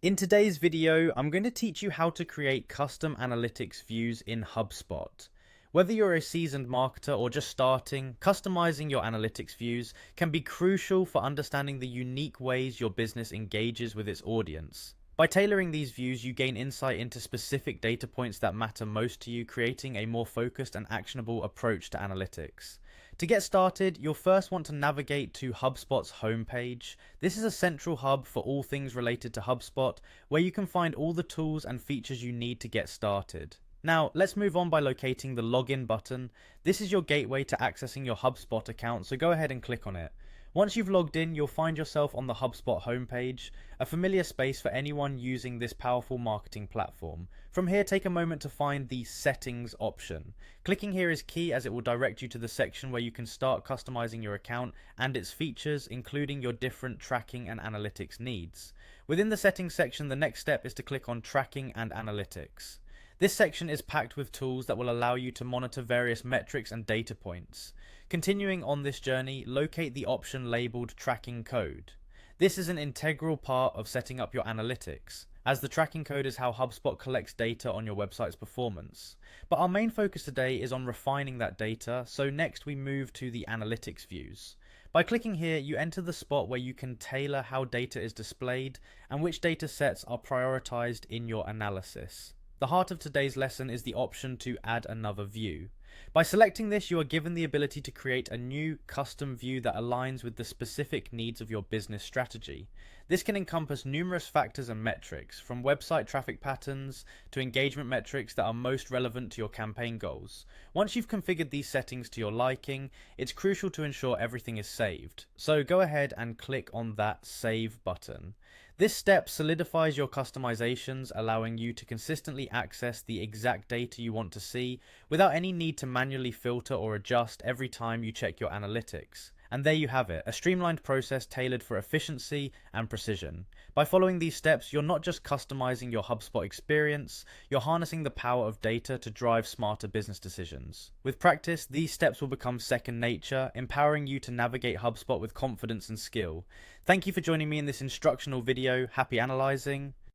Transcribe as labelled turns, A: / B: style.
A: In today's video, I'm going to teach you how to create custom analytics views in HubSpot. Whether you're a seasoned marketer or just starting, customizing your analytics views can be crucial for understanding the unique ways your business engages with its audience. By tailoring these views, you gain insight into specific data points that matter most to you, creating a more focused and actionable approach to analytics. To get started, you'll first want to navigate to HubSpot's homepage. This is a central hub for all things related to HubSpot, where you can find all the tools and features you need to get started. Now, let's move on by locating the login button. This is your gateway to accessing your HubSpot account, so go ahead and click on it. Once you've logged in, you'll find yourself on the HubSpot homepage, a familiar space for anyone using this powerful marketing platform. From here, take a moment to find the Settings option. Clicking here is key as it will direct you to the section where you can start customizing your account and its features, including your different tracking and analytics needs. Within the Settings section, the next step is to click on Tracking and Analytics. This section is packed with tools that will allow you to monitor various metrics and data points. Continuing on this journey, locate the option labeled Tracking Code. This is an integral part of setting up your analytics, as the tracking code is how HubSpot collects data on your website's performance. But our main focus today is on refining that data, so next we move to the analytics views. By clicking here, you enter the spot where you can tailor how data is displayed and which data sets are prioritized in your analysis. The heart of today's lesson is the option to add another view. By selecting this, you are given the ability to create a new custom view that aligns with the specific needs of your business strategy. This can encompass numerous factors and metrics, from website traffic patterns to engagement metrics that are most relevant to your campaign goals. Once you've configured these settings to your liking, it's crucial to ensure everything is saved. So go ahead and click on that Save button. This step solidifies your customizations, allowing you to consistently access the exact data you want to see without any need to manually filter or adjust every time you check your analytics. And there you have it, a streamlined process tailored for efficiency and precision. By following these steps, you're not just customizing your HubSpot experience, you're harnessing the power of data to drive smarter business decisions. With practice, these steps will become second nature, empowering you to navigate HubSpot with confidence and skill. Thank you for joining me in this instructional video. Happy analyzing.